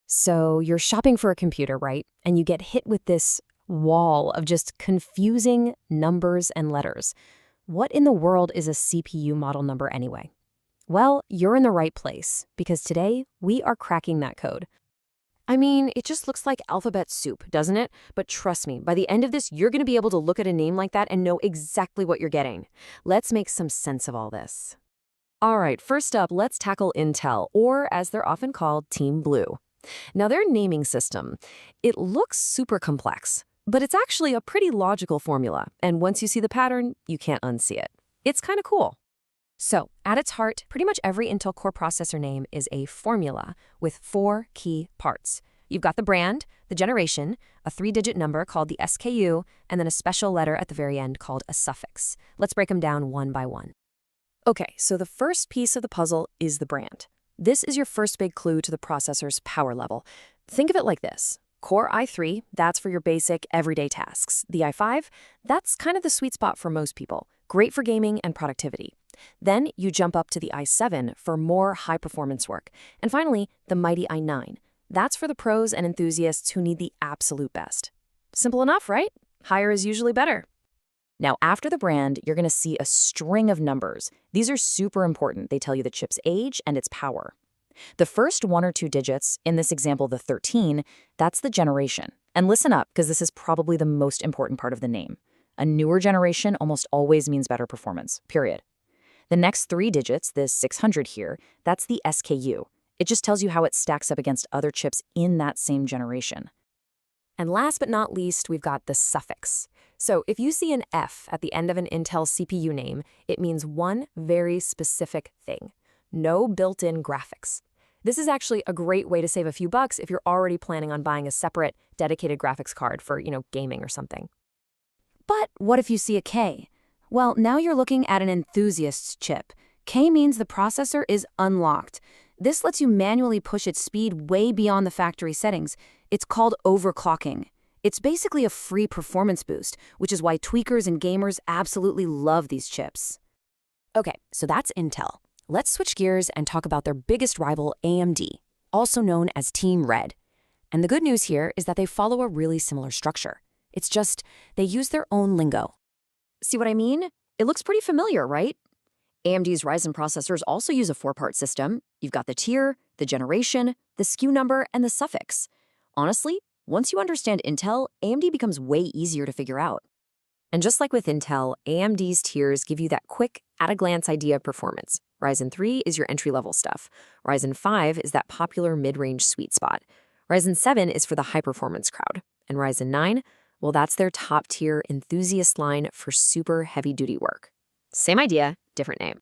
So you're shopping for a computer, right? And you get hit with this wall of just confusing numbers and letters. What in the world is a CPU model number anyway? Well, you're in the right place because today we are cracking that code. I mean, it just looks like alphabet soup, doesn't it? But trust me, by the end of this, you're going to be able to look at a name like that and know exactly what you're getting. Let's make some sense of all this. All right, first up, let's tackle Intel, or as they're often called, Team Blue. Now, their naming system, it looks super complex, but it's actually a pretty logical formula, and once you see the pattern, you can't unsee it. It's kind of cool. So, at its heart, pretty much every Intel Core processor name is a formula with 4 key parts. You've got the brand, the generation, a 3-digit number called the SKU, and then a special letter at the very end called a suffix. Let's break them down one by one. Okay, so the first piece of the puzzle is the brand. This is your first big clue to the processor's power level. Think of it like this. Core i3, that's for your basic, everyday tasks. The i5, that's kind of the sweet spot for most people. Great for gaming and productivity. Then you jump up to the i7 for more high-performance work. And finally, the mighty i9. That's for the pros and enthusiasts who need the absolute best. Simple enough, right? Higher is usually better. Now, after the brand, you're going to see a string of numbers. These are super important. They tell you the chip's age and its power. The first 1 or 2 digits, in this example the 13, that's the generation. And listen up, because this is probably the most important part of the name. A newer generation almost always means better performance, period. The next 3 digits, this 600 here, that's the SKU. It just tells you how it stacks up against other chips in that same generation. And last but not least, we've got the suffix. So if you see an F at the end of an Intel CPU name, it means one very specific thing. No built-in graphics. This is actually a great way to save a few bucks if you're already planning on buying a separate, dedicated graphics card for, gaming or something. But what if you see a K? Well, now you're looking at an enthusiast's chip. K means the processor is unlocked. This lets you manually push its speed way beyond the factory settings. It's called overclocking. It's basically a free performance boost, which is why tweakers and gamers absolutely love these chips. Okay, so that's Intel. Let's switch gears and talk about their biggest rival, AMD, also known as Team Red. And the good news here is that they follow a really similar structure. It's just they use their own lingo. See what I mean? It looks pretty familiar, right? AMD's Ryzen processors also use a 4-part system. You've got the tier, the generation, the SKU number, and the suffix. Honestly, once you understand Intel, AMD becomes way easier to figure out. And just like with Intel, AMD's tiers give you that quick, at-a-glance idea of performance. Ryzen 3 is your entry-level stuff. Ryzen 5 is that popular mid-range sweet spot. Ryzen 7 is for the high-performance crowd. And Ryzen 9, well, that's their top-tier enthusiast line for super heavy-duty work. Same idea, different name.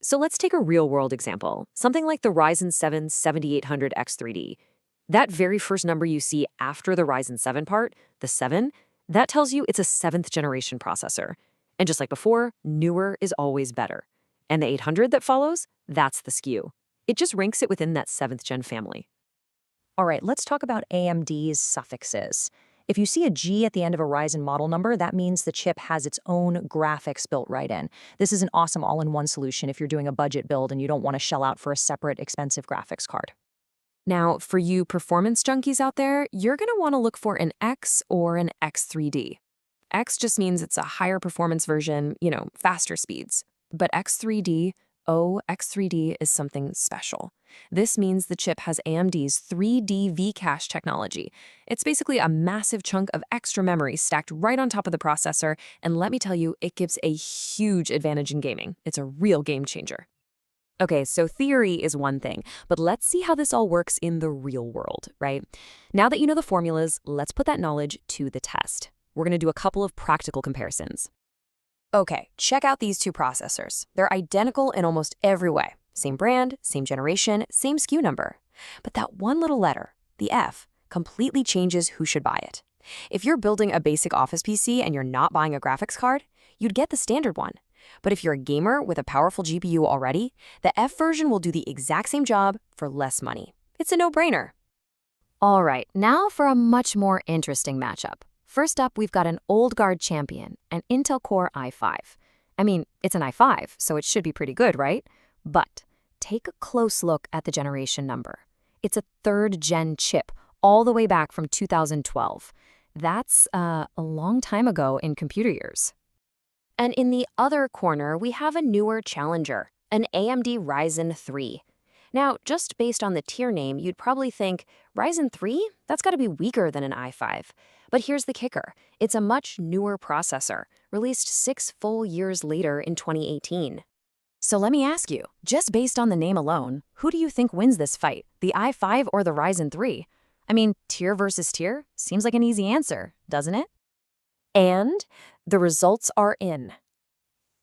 So let's take a real-world example, something like the Ryzen 7 7800X3D. That very first number you see after the Ryzen 7 part, the 7, that tells you it's a 7th-generation processor. And just like before, newer is always better. And the 800 that follows, that's the SKU. It just ranks it within that 7th-gen family. All right, let's talk about AMD's suffixes. If you see a G at the end of a Ryzen model number, that means the chip has its own graphics built right in. This is an awesome all-in-one solution if you're doing a budget build and you don't want to shell out for a separate expensive graphics card. Now, for you performance junkies out there, you're going to want to look for an X or an X3D. X just means it's a higher performance version, faster speeds. But X3D is something special. This means the chip has AMD's 3D V-Cache technology. It's basically a massive chunk of extra memory stacked right on top of the processor, and let me tell you, it gives a huge advantage in gaming. It's a real game changer. Okay, so theory is one thing, but let's see how this all works in the real world, right? Now that you know the formulas, let's put that knowledge to the test. We're going to do a couple of practical comparisons. Okay, check out these 2 processors. They're identical in almost every way. Same brand, same generation, same SKU number. But that one little letter, the F, completely changes who should buy it. If you're building a basic office PC and you're not buying a graphics card, you'd get the standard one. But if you're a gamer with a powerful GPU already, the F version will do the exact same job for less money. It's a no-brainer. All right, now for a much more interesting matchup. First up, we've got an old guard champion, an Intel Core i5. I mean, it's an i5, so it should be pretty good, right? But take a close look at the generation number. It's a third-gen chip, all the way back from 2012. That's a long time ago in computer years. And in the other corner, we have a newer challenger, an AMD Ryzen 3. Now, just based on the tier name, you'd probably think, Ryzen 3? That's got to be weaker than an i5. But here's the kicker. It's a much newer processor, released 6 full years later in 2018. So let me ask you, just based on the name alone, who do you think wins this fight, the i5 or the Ryzen 3? I mean, tier versus tier? Seems like an easy answer, doesn't it? And the results are in.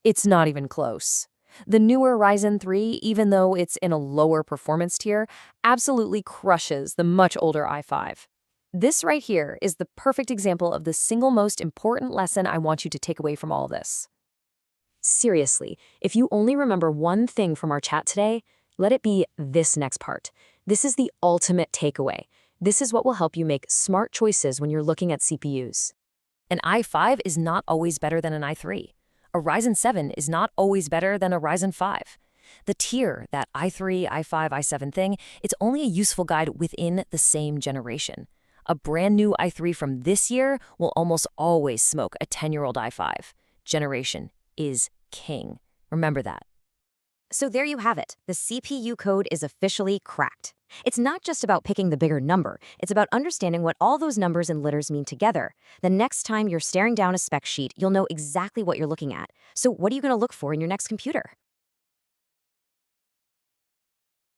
It's not even close. The newer Ryzen 3, even though it's in a lower performance tier, absolutely crushes the much older i5. This right here is the perfect example of the single most important lesson I want you to take away from all this. Seriously, if you only remember one thing from our chat today, let it be this next part. This is the ultimate takeaway. This is what will help you make smart choices when you're looking at CPUs. An i5 is not always better than an i3. A Ryzen 7 is not always better than a Ryzen 5. The tier, that i3, i5, i7 thing, it's only a useful guide within the same generation. A brand new i3 from this year will almost always smoke a 10-year-old i5. Generation is king. Remember that. So there you have it. The CPU code is officially cracked. It's not just about picking the bigger number. It's about understanding what all those numbers and letters mean together. The next time you're staring down a spec sheet, you'll know exactly what you're looking at. So what are you going to look for in your next computer?